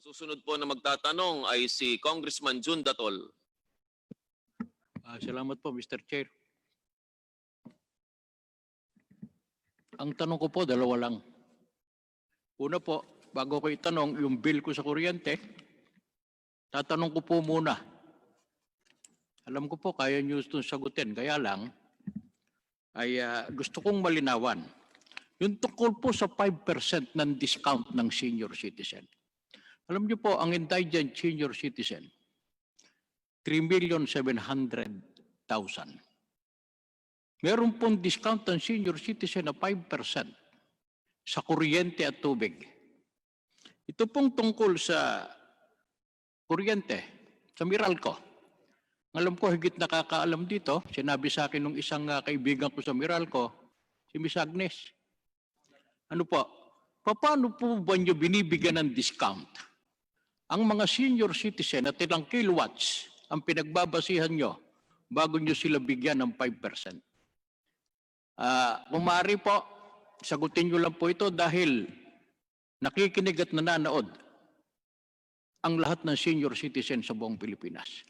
Susunod po na magtatanong ay si Congressman Jun Datol. Salamat po, Mr. Chair. Ang tanong ko po, dalawa lang. Una po, bago ko itanong yung bill ko sa kuryente, tatanong ko po muna. Alam ko po, kaya nyo itong sagutin. Kaya lang, ay gusto kong malinawan. Yung tungkol po sa 5% ng discount ng senior citizen. Alam niyo po, ang indigent senior citizen, 3,700,000. Meron pong discount ng senior citizen na 5% sa kuryente at tubig. Ito pong tungkol sa kuryente, sa Meralco. Alam ko, higit nakakaalam dito, sinabi sa akin ng isang kaibigan ko sa Meralco, si Miss Agnes. Ano po, paano po ba niyo binibigyan ng discount? Ang mga senior citizen at ilang kilowatts ang pinagbabasihan nyo bago nyo sila bigyan ng 5%. Kung maaari po, sagutin nyo lang po ito dahil nakikinig at nananood ang lahat ng senior citizen sa buong Pilipinas.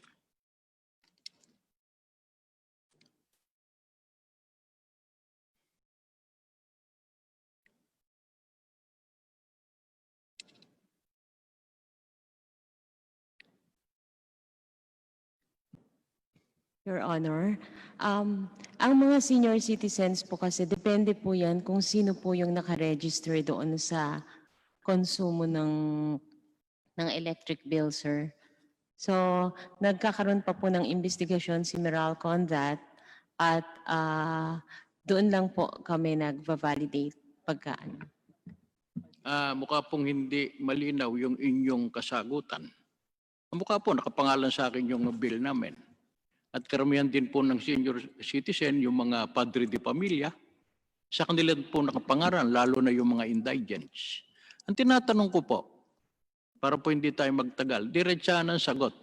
Your Honor, ang mga senior citizens po kasi depende po yan kung sino po yung nakaregister doon sa konsumo ng electric bill, sir. So, nagkakaroon pa po ng investigasyon si Meralco on that at doon lang po kami nag-validate pagkaan. Mukha pong hindi malinaw yung inyong kasagutan. Mukha po, nakapangalan sa akin yung bill namin. At karamihan din po ng senior citizen, yung mga padre de pamilya, sa kanila po nakapangalan, lalo na yung mga indigents. Ang tinatanong ko po, para po hindi tayo magtagal, diretsahan ang sagot.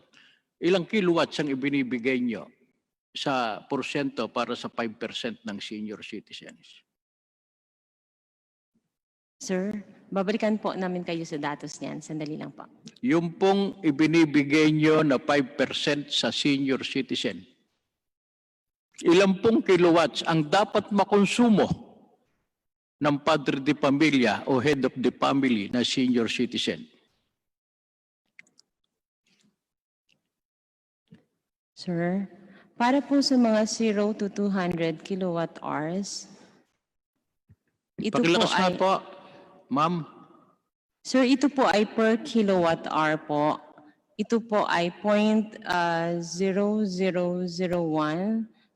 Ilang kilowatts ang ibinibigay nyo sa porsyento para sa 5% ng senior citizens? Sir, babalikan po namin kayo sa datos niyan. Sandali lang po. Yung pong ibinibigay nyo na 5% sa senior citizen, ilang pong kilowatts ang dapat makonsumo ng padre de pamilya o head of the family na senior citizen? Sir, para po sa mga 0 to 200 kilowatt hours, ito Pakilakas po nga ay... po, ma'am. Sir, ito po ay per kilowatt hour po. Ito po ay 0.0001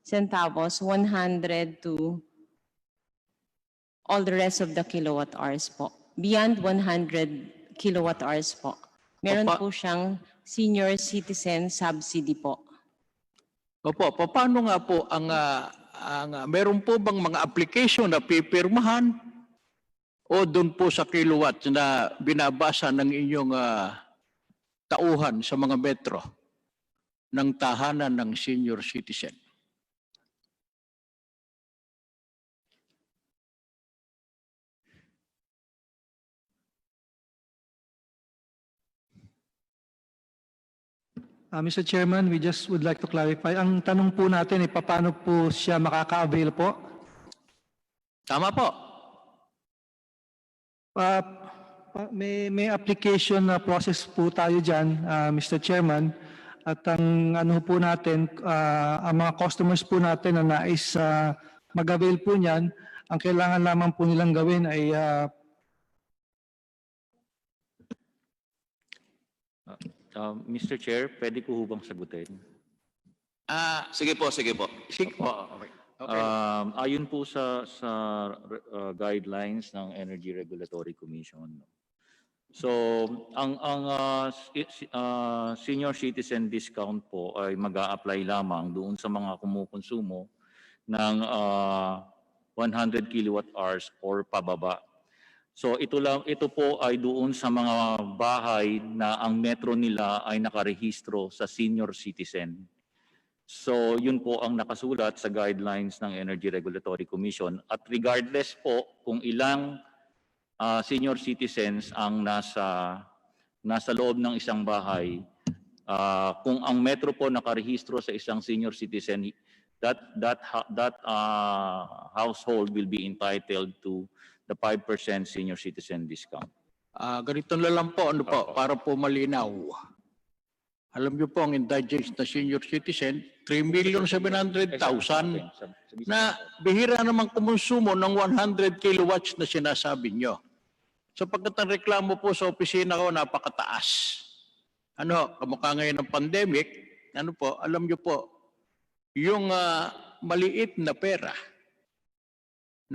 centavos, 100 to all the rest of the kilowatt hours po. Beyond 100 kilowatt hours po. Meron Opa. po siyang senior citizen subsidy po. Opo, paano nga po meron po bang mga application na pipirmahan o doon po sa kilowatt na binabasa ng inyong tauhan sa mga metro ng tahanan ng senior citizen? Mr. Chairman, we just would like to clarify. Ang tanong po natin, paano po siya makaka-avail po? Tama po. May application na process po tayo dyan, Mr. Chairman. At ang ano po natin, ang mga customers po natin na nais mag-avail po niyan, ang kailangan lamang po nilang gawin ay Mr. Chair, pwede ko hubang sagutin? Sige po, sige po. Sige po. Okay. Okay. Ayon po sa guidelines ng Energy Regulatory Commission. So, ang senior citizen discount po ay mag-a-apply lamang doon sa mga kumukonsumo ng 100 kilowatt hours or pababa. So ito po ay doon sa mga bahay na ang metro nila ay nakarehistro sa senior citizen. So yun po ang nakasulat sa guidelines ng Energy Regulatory Commission. At regardless po kung ilang senior citizens ang nasa loob ng isang bahay, kung ang metro po nakarehistro sa isang senior citizen, that household will be entitled to the 5% senior citizen discount. Ganito na lang po, ano po, Opo. para po malinaw. Alam niyo po, ang indigent na senior citizen, 3,700,000 na bihira namang kumonsumo ng 100 kilowatts na sinasabi nyo. Sapagkat ang reklamo po sa opisina ko, napakataas. Ano, kamukha ngayon ng pandemic, ano po, alam nyo po, yung maliit na pera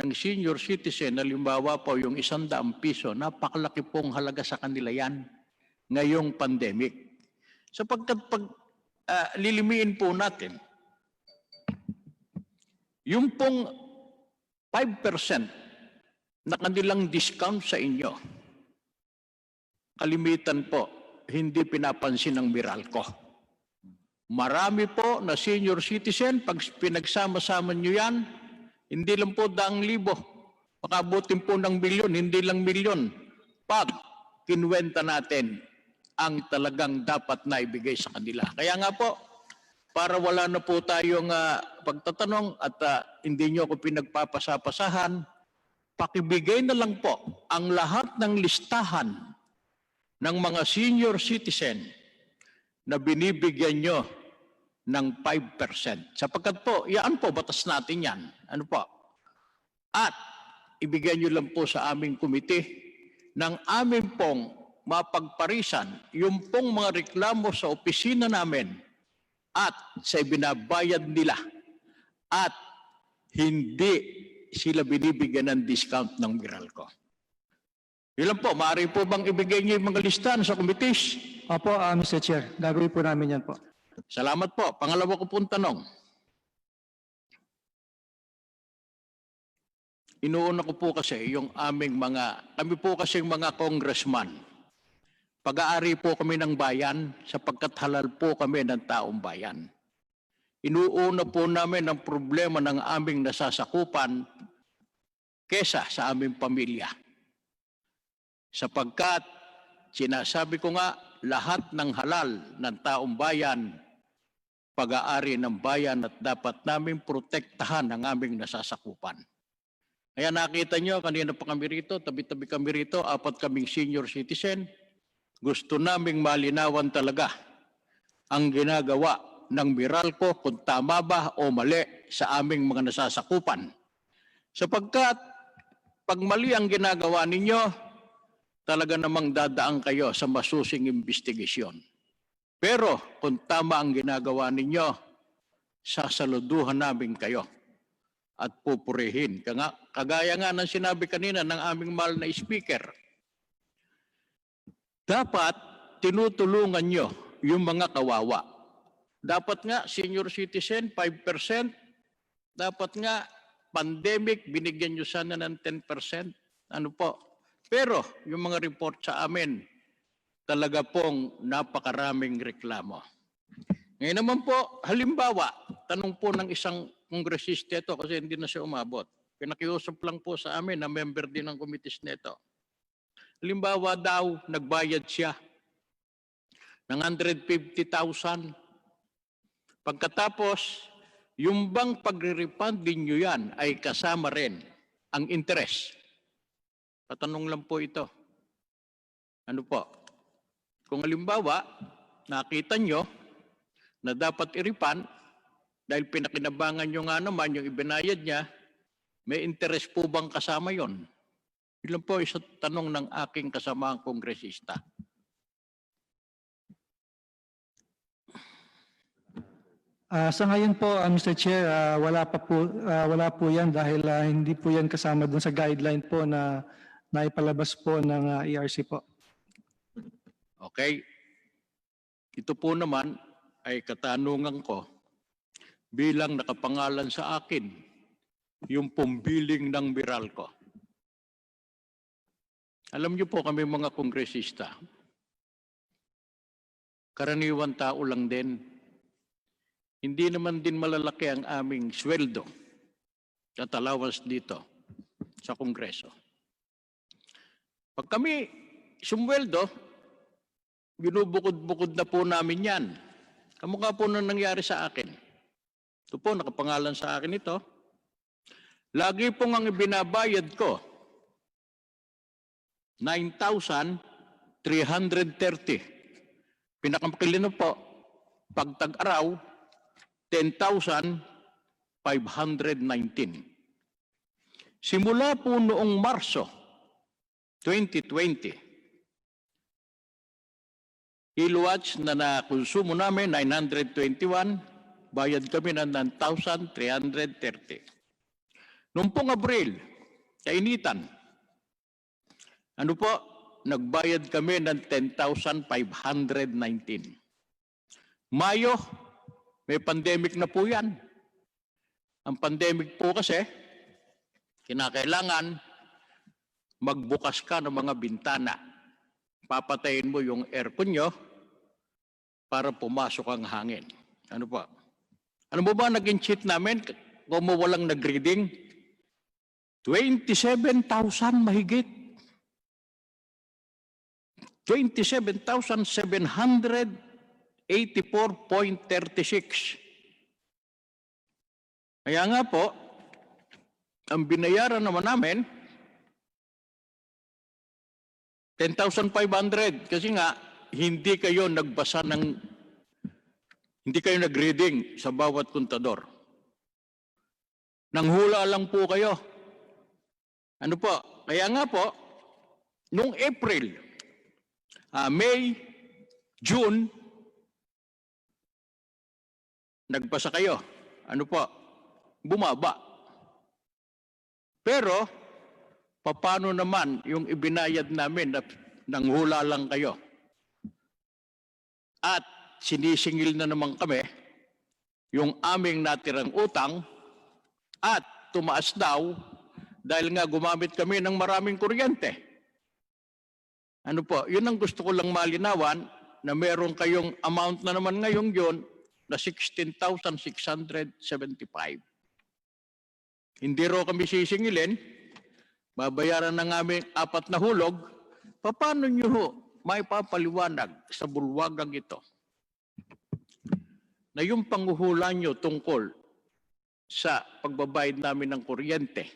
ng senior citizen, halimbawa po yung 100 piso, napakalaki pong halaga sa kanila yan ngayong pandemic. Sapagkat pag lilimiin po natin, yung pong 5% na kanilang discount sa inyo, kalimitan po, hindi pinapansin ng Meralco. Marami po na senior citizen, pag pinagsama-sama nyo yan, hindi lang po 100,000, makabutin po ng milyon, hindi lang milyon. Pag kinwenta natin ang talagang dapat na ibigay sa kanila. Kaya nga po, para wala na po tayong pagtatanong at hindi nyo ako pinagpapasapasahan, pakibigay na lang po ang lahat ng listahan ng mga senior citizen na binibigyan nyo ng 5%. Sapagkat po, yan po, batas natin yan. Ano po? At ibigay nyo lang po sa aming komite ng aming pong mapagparisan yung pong mga reklamo sa opisina namin at sa binabayad nila at hindi sila binibigyan ng discount ng Meralco. Yun lang po, maaari po bang ibigay niyo yung mga listahan sa committees? Opo, Mr. Chair. Gagawin po namin yan po. Salamat po. Pangalawa ko pong tanong. Inuuna ko po kasi yung kami po kasi mga congressman. Pag-aari po kami ng bayan sapagkat halal po kami ng taong bayan. Inuuna po namin ang problema ng aming nasasakupan kesa sa aming pamilya. Sapagkat sinasabi ko nga, lahat ng halal ng taong bayan, pag-aari ng bayan at dapat namin protektahan ang aming nasasakupan. Kaya nakita nyo, kanina pa kami rito, tabi-tabi kami rito, 4 kaming senior citizen. Gusto naming malinawan talaga ang ginagawa ng Meralco kung tama ba o mali sa aming mga nasasakupan. Sapagkat pag mali ang ginagawa ninyo, talaga namang dadaan kayo sa masusing investigasyon. Pero kung tama ang ginagawa ninyo, sasaluduhan namin kayo at pupurihin. Kagaya nga ng sinabi kanina ng aming mahal na speaker, dapat tinutulungan nyo yung mga kawawa. Dapat nga senior citizen 5%, dapat nga pandemic binigyan nyo sana ng 10%. Ano po? Pero yung mga report sa amin, talaga pong napakaraming reklamo. Ngayon naman po, halimbawa, tanong po ng isang kongresista ito kasi hindi na siya umabot. Pinakiusap lang po sa amin na member din ng committees nito. Halimbawa daw, nagbayad siya ng 150,000. Pagkatapos, yung bang pagre-refund din nyo yan ay kasama rin ang interest. Patanong lang po ito. Ano po? Kung halimbawa, nakita nyo na dapat i-refund dahil pinakinabangan nyo nga naman yung ibinayad niya, may interest po bang kasama yon? Yun po isang tanong ng aking kasamaang kongresista. Sa ngayon po, Mr. Chair, wala po yan dahil hindi po yan kasama dun sa guideline po na naipalabas po ng ERC po. Okay? Ito po naman ay katanungan ko bilang nakapangalan sa akin yung pumbiling ng Meralco. Alam niyo po kami mga kongresista, karaniwan tao lang din. Hindi naman din malalaki ang aming sweldo at allowance dito sa Kongreso. Pag kami sumweldo, binubukod-bukod na po namin yan. Kamukha po na nangyari sa akin. Ito po, nakapangalan sa akin ito. Lagi pong ang ibinabayad ko, 9,330. Pinakamakilino po, pag tag-araw, 10,519. Simula po noong Marso 2020, kilowatts na nakonsumo namin, 921, bayad kami ng 9,330. Noong pong Abril, kainitan, ano po, nagbayad kami ng 10,519. Mayo, may pandemic na po yan. Ang pandemic po kasi, kinakailangan magbukas ka ng mga bintana. Papatayin mo yung aircon nyo para pumasok ang hangin. Ano po? Ano mo ba naging cheat namin kung walang nag-reading? 27,000 mahigit. 27,784.36. Kaya nga po, ang binayaran naman namin, 10,500 kasi nga hindi kayo nagbasa hindi kayo nag-reading sa bawat kontador. Nanghula lang po kayo. Ano po? Kaya nga po, noong April, May, June, nagbasa kayo. Ano po? Bumaba. Pero, paano naman yung ibinayad namin na nanghula lang kayo? At sinisingil na naman kami yung aming natirang utang at tumaas daw dahil nga gumamit kami ng maraming kuryente. Ano po, yun ang gusto ko lang malinawan na meron kayong amount na naman ngayon yun na 16,675. Hindi ro kami sisingilin, babayaran ng aming 4 na hulog, paano nyo ho may papaliwanag sa bulwagang ito na yung panghuhula nyo tungkol sa pagbabayad namin ng kuryente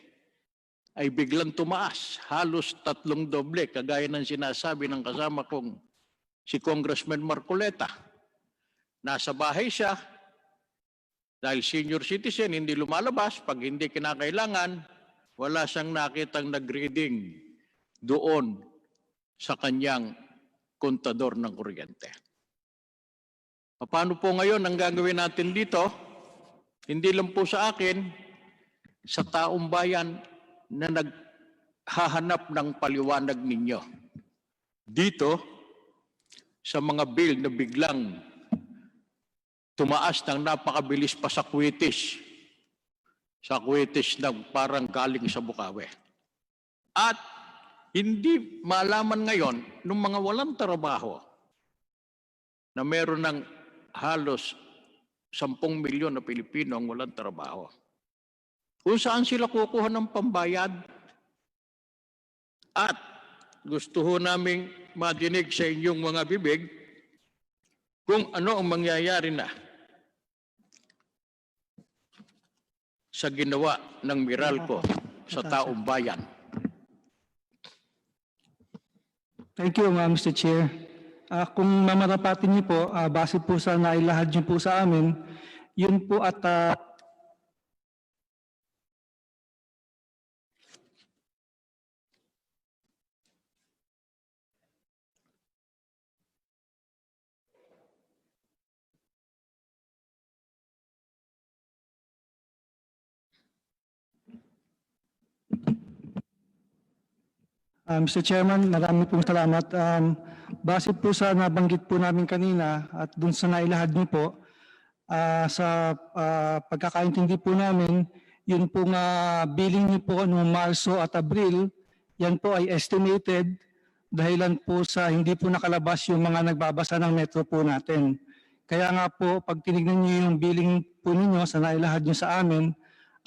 ay biglang tumaas, halos 3 doble, kagaya ng sinasabi ng kasama kong si Congressman Marcoleta. Nasa bahay siya, dahil senior citizen, hindi lumalabas, pag hindi kinakailangan, wala siyang nakitang nag-reading doon sa kanyang kontador ng kuryente. Paano po ngayon ang gagawin natin dito? Hindi lang po sa akin, sa taong bayan na naghahanap ng paliwanag ninyo. Dito, sa mga bill na biglang tumaas ng napakabilis pa sa Kuwaitis. Sa Kuwaitis na parang galing sa Bukawi. At hindi malaman ngayon ng mga walang trabaho na meron ng halos 10 milyon na Pilipino ang walang trabaho. Kung saan sila kukuha ng pambayad. At gusto ho naming madinig sa inyong mga bibig kung ano ang mangyayari na sa ginawa ng Meralco sa taong bayan. Thank you, Mr. Chair. Kung mamarapatin niyo po, base po sa nailahad niyo po sa amin, yun po at Mr. Chairman, marami pong salamat. Base po sa nabanggit po namin kanina at dun sa nailahad niyo po, sa pagkakaintindi po namin, yun pong billing niyo po noong Marso at Abril, yan po ay estimated dahilan po sa hindi po nakalabas yung mga nagbabasa ng metro po natin. Kaya nga po, pag tinignan niyo yung billing po ninyo sa nailahad niyo sa amin,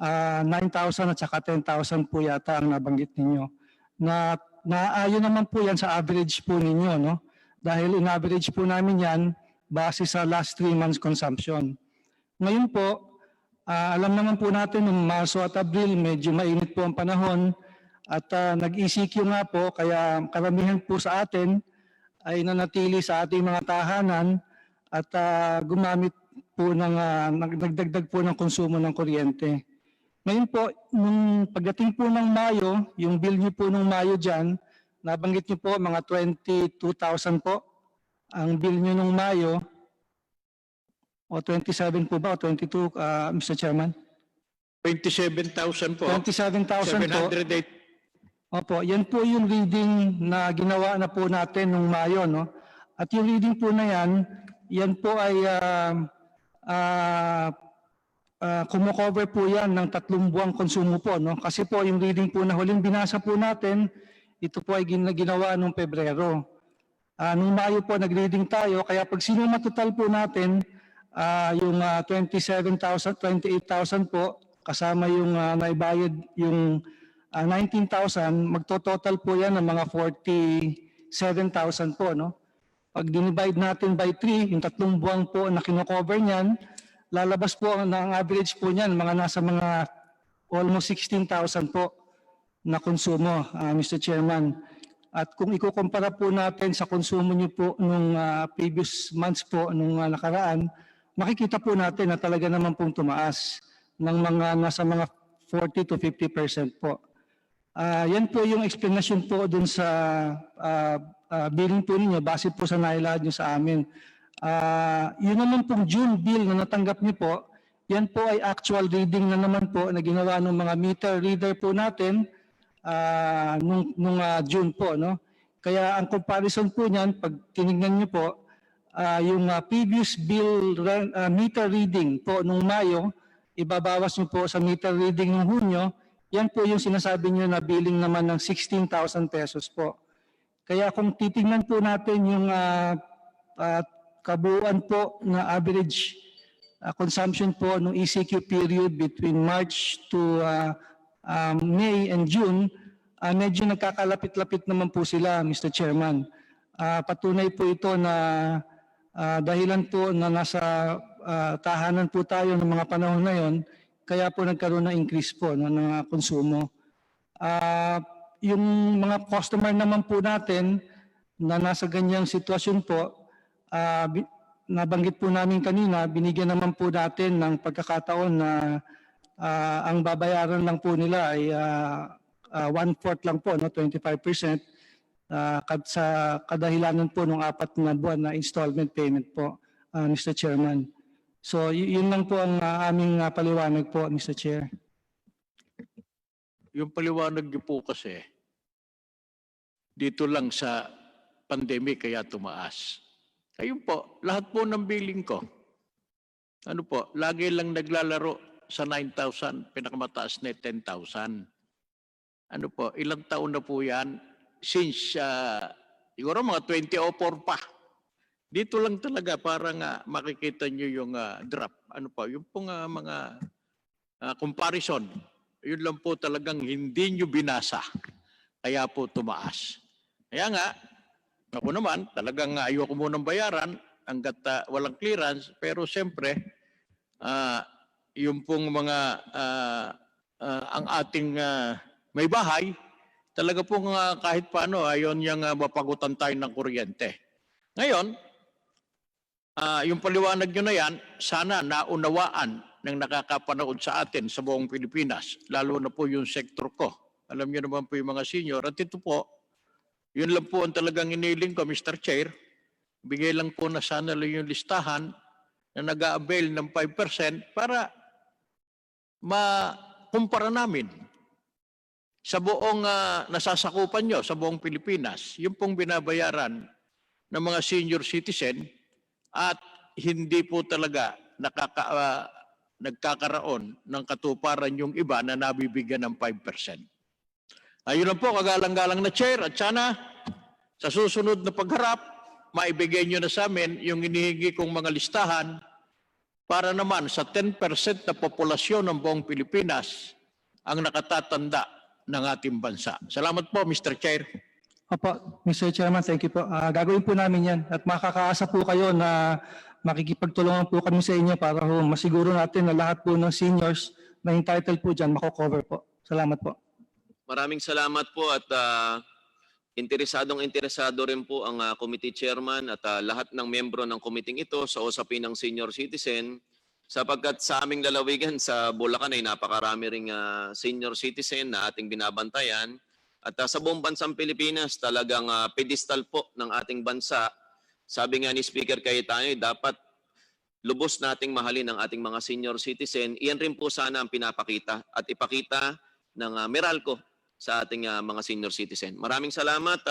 9,000 at saka 10,000 po yata ang nabanggit ninyo. Naayon naman po yan sa average po ninyo, no? Dahil in-average po namin yan base sa last 3 months consumption. Ngayon po, alam naman po natin noong Marso at Abril, medyo mainit po ang panahon at nag-ECQ nga po, kaya karamihan po sa atin ay nanatili sa ating mga tahanan at gumamit po ng, nagdagdag po ng konsumo ng kuryente. Ngayon po, nung pagdating po ng Mayo, yung bill niyo po nung Mayo dyan, nabanggit niyo po mga 22,000 po ang bill niyo nung Mayo. O 27 po ba o 22, Mr. Chairman? 27,000 po. 27,000 po. 708. Opo, yan po yung reading na ginawa na po natin nung Mayo, no? At yung reading po na yan po ay kumocover po yan ng 3 buwang konsumo po, no? Kasi po yung reading po na huling binasa po natin, ito po ay ginawa nung Pebrero. Nung Mayo po nag-reading tayo, kaya pag sinuma total po natin, yung 27,000, 28,000 po, kasama yung naibayad yung 19,000, magto-total po yan ng mga 47,000 po, no? Pag dinivide natin by 3, yung 3 buwan po na kinocover niyan, lalabas po ang average po niyan, mga nasa mga almost 16,000 po na konsumo, Mr. Chairman. At kung ikukumpara po natin sa konsumo niyo po nung previous months po, nung nakaraan, makikita po natin na talaga naman pong tumaas ng mga nasa mga 40 to 50% po. Yan po yung explanation po dun sa billing po ninyo base po sa nailahad nyo sa amin. Yun naman pong June bill na natanggap niyo po, yan po ay actual reading na naman po na ginawa ng mga meter reader po natin nung June po, no? Kaya ang comparison po niyan, pag tinignan niyo po, yung previous bill meter reading po nung Mayo, ibabawas niyo po sa meter reading ng Hunyo, yan po yung sinasabi niyo na billing naman ng 16,000 pesos po. Kaya kung titingnan po natin yung kabuuan po na average consumption po ng ECQ period between March to May and June, medyo nagkakalapit-lapit naman po sila, Mr. Chairman. Patunay po ito na dahilan po na nasa tahanan po tayo ng mga panahon na yon, kaya po nagkaroon ng increase po ng konsumo. Yung mga customer naman po natin na nasa ganyang sitwasyon po, nabanggit po namin kanina, binigyan naman po natin ng pagkakataon na ang babayaran lang po nila ay 1/4 lang po, no, 25%, sa kadahilanan po ng 4 na buwan na installment payment po, Mr. Chairman. So yun lang po ang aming paliwanag po, Mr. Chair. Yung paliwanag niyo po kasi, dito lang sa pandemic kaya tumaas. Ayun po, lahat po ng billing ko, ano po, lagi lang naglalaro sa 9,000, pinakamataas na 10,000. Ano po, ilang taon na po yan? Since, siguro mga 2004 pa. Dito lang talaga para nga makikita nyo yung drop. Ano po, yung pong mga comparison. Yun lang po talagang hindi nyo binasa. Kaya po tumaas. Kaya nga, ako naman, talagang ayoko munang bayaran hanggat walang clearance. Pero siyempre, yung pong mga ang ating may bahay, talaga pong kahit paano ayon niyang mapagutan tayo ng kuryente. Ngayon, yung paliwanag nyo na yan, sana naunawaan ng nakakapanood sa atin sa buong Pilipinas, lalo na po yung sektor ko. Alam nyo naman po yung mga senior. At ito po, yun lang po ang talagang iniling ko, Mr. Chair. Bigay lang po na sana lang yung listahan na nag-a-avail ng 5% para makumpara namin sa buong nasasakupan nyo, sa buong Pilipinas, yung pong binabayaran ng mga senior citizen at hindi po talaga nagkakaroon ng katuparan yung iba na nabibigyan ng 5%. Ayun lang po, kagalang-galang na Chair, at sana sa susunod na pagharap, maibigay nyo na sa amin yung inihingi kong mga listahan para naman sa 10% na populasyon ng buong Pilipinas ang nakatatanda ng ating bansa. Salamat po, Mr. Chair. Opo, Mr. Chairman, thank you po. Gagawin po namin yan at makakaasa po kayo na makikipagtulungan po kami sa inyo para ho masiguro natin na lahat po ng seniors na entitled po dyan mako-cover po. Salamat po. Maraming salamat po at interesado rin po ang committee chairman at lahat ng membro ng committee ito sa usapin ng senior citizen sapagkat sa aming lalawigan sa Bulacan ay napakarami ring senior citizen na ating binabantayan at sa buong bansang Pilipinas talagang pedestal po ng ating bansa. Sabi nga ni Speaker Cayetano, dapat lubos nating mahalin ang ating mga senior citizen. Iyan rin po sana ang pinapakita at ipakita ng Meralco sa ating mga senior citizen. Maraming salamat,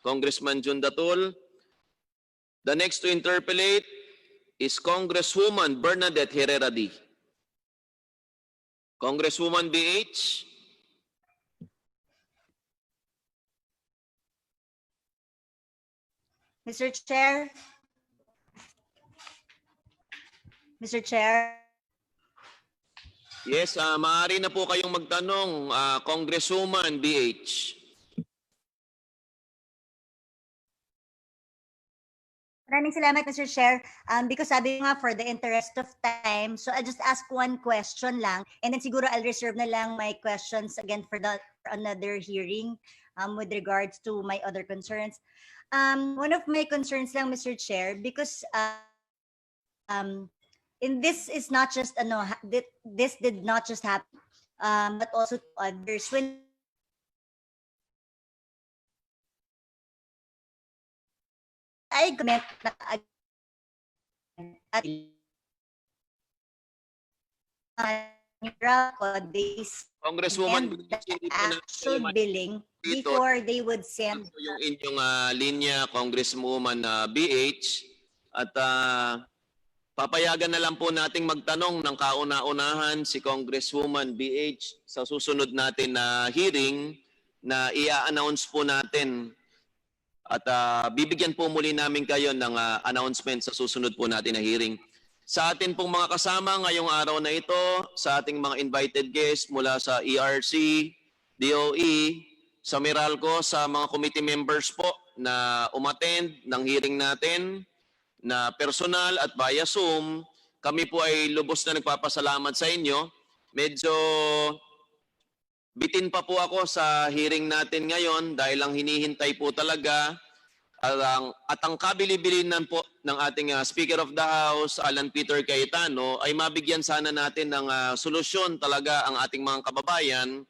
Congressman June Datul. The next to interpellate is Congresswoman Bernadette Herrera D. Congresswoman BH. Mr. Chair. Mr. Chair. Yes, maaari na po kayong magtanong, Congresswoman BH. Maraming salamat, Mr. Chair. Because sabi nga for the interest of time, so I'll just ask one question lang and then siguro I'll reserve na lang my questions again for another hearing with regards to my other concerns. One of my concerns lang, Mr. Chair, because in this is not just this did not just happen, but also to others. When I comment na Congresswoman and BH, hindi the po actual natin billing dito. before they would send. Yung inyong linya, Congresswoman BH, at papayagan na lang po nating magtanong ng kauna-unahan si Congresswoman BH sa susunod natin na hearing na i-announce po natin. At bibigyan po muli namin kayo ng announcement sa susunod po natin na hearing. Sa atin pong mga kasama ngayong araw na ito, sa ating mga invited guests mula sa ERC, DOE, sa Meralco, sa mga committee members po na umattend ng hearing natin na personal at via Zoom, kami po ay lubos na nagpapasalamat sa inyo. Medyo bitin pa po ako sa hearing natin ngayon dahil ang hinihintay po talaga at ang kabili-bilinan po ng ating Speaker of the House, Alan Peter Cayetano, ay mabigyan sana natin ng solusyon talaga ang ating mga kababayan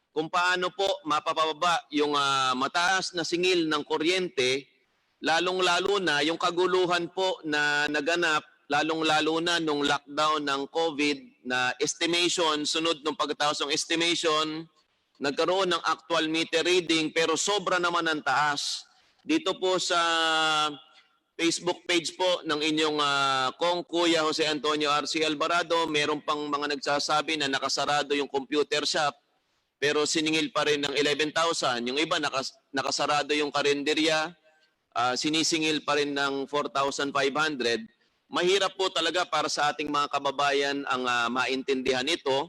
kung paano po mapapababa yung mataas na singil ng kuryente, lalong-lalo na yung kaguluhan po na naganap, lalong-lalo na nung lockdown ng COVID na estimation, sunod nung pagkatapos ng estimation, nagkaroon ng actual meter reading pero sobra naman ang taas. Dito po sa Facebook page po ng inyong Kong Kuya Jose Antonio R.C. Alvarado, meron pang mga nagsasabi na nakasarado yung computer shop pero siningil pa rin ng 11,000. Yung iba nakasarado yung karinderya, sinisingil pa rin ng 4,500. Mahirap po talaga para sa ating mga kababayan ang maintindihan ito.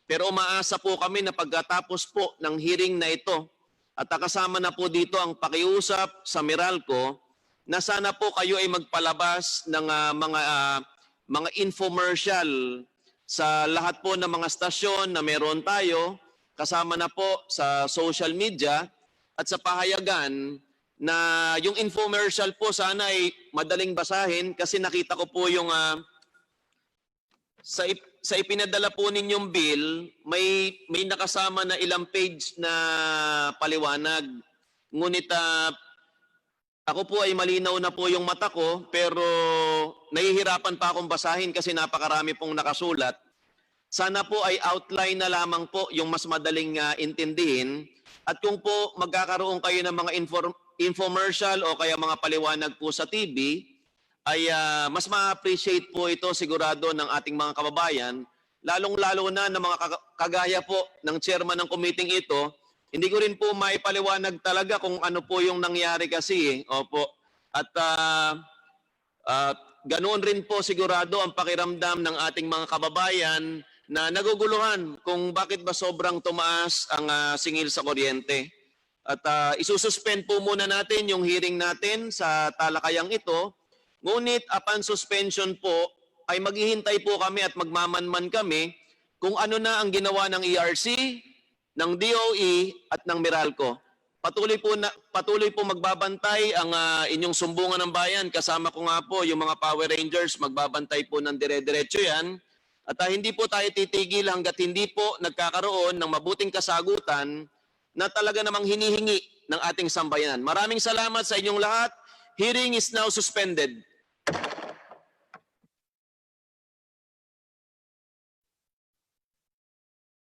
Pero umaasa po kami na pagkatapos po ng hearing na ito at kasama na po dito ang pakiusap sa Meralco na sana po kayo ay magpalabas ng mga infomercial sa lahat po ng mga stasyon na meron tayo, kasama na po sa social media at sa pahayagan na yung infomercial po sana ay madaling basahin kasi nakita ko po yung sa ipinadala po ninyong bill, may nakasama na ilang page na paliwanag. Ngunit ako po ay malinaw na po yung mata ko, pero nahihirapan pa akong basahin kasi napakarami pong nakasulat. Sana po ay outline na lamang po yung mas madaling intindihin. At kung po magkakaroon kayo ng mga infomercial o kaya mga paliwanag po sa TV, ay mas ma-appreciate po ito sigurado ng ating mga kababayan, lalong-lalo na ng mga kagaya po ng chairman ng committee ito. Hindi ko rin po maipaliwanag talaga kung ano po yung nangyari kasi. Opo. At ganoon rin po sigurado ang pakiramdam ng ating mga kababayan na naguguluhan kung bakit ba sobrang tumaas ang singil sa kuryente. At isususpend po muna natin yung hearing natin sa talakayang ito. Ngunit upon suspension po, ay maghihintay po kami at magmamanman kami kung ano na ang ginawa ng ERC, ng DOE at ng Meralco. Patuloy po magbabantay ang inyong sumbungan ng bayan. Kasama ko nga po yung mga Power Rangers, magbabantay po ng dire-diretso yan. At hindi po tayo titigil hanggat hindi po nagkakaroon ng mabuting kasagutan na talaga namang hinihingi ng ating sambayanan. Maraming salamat sa inyong lahat. Hearing is now suspended.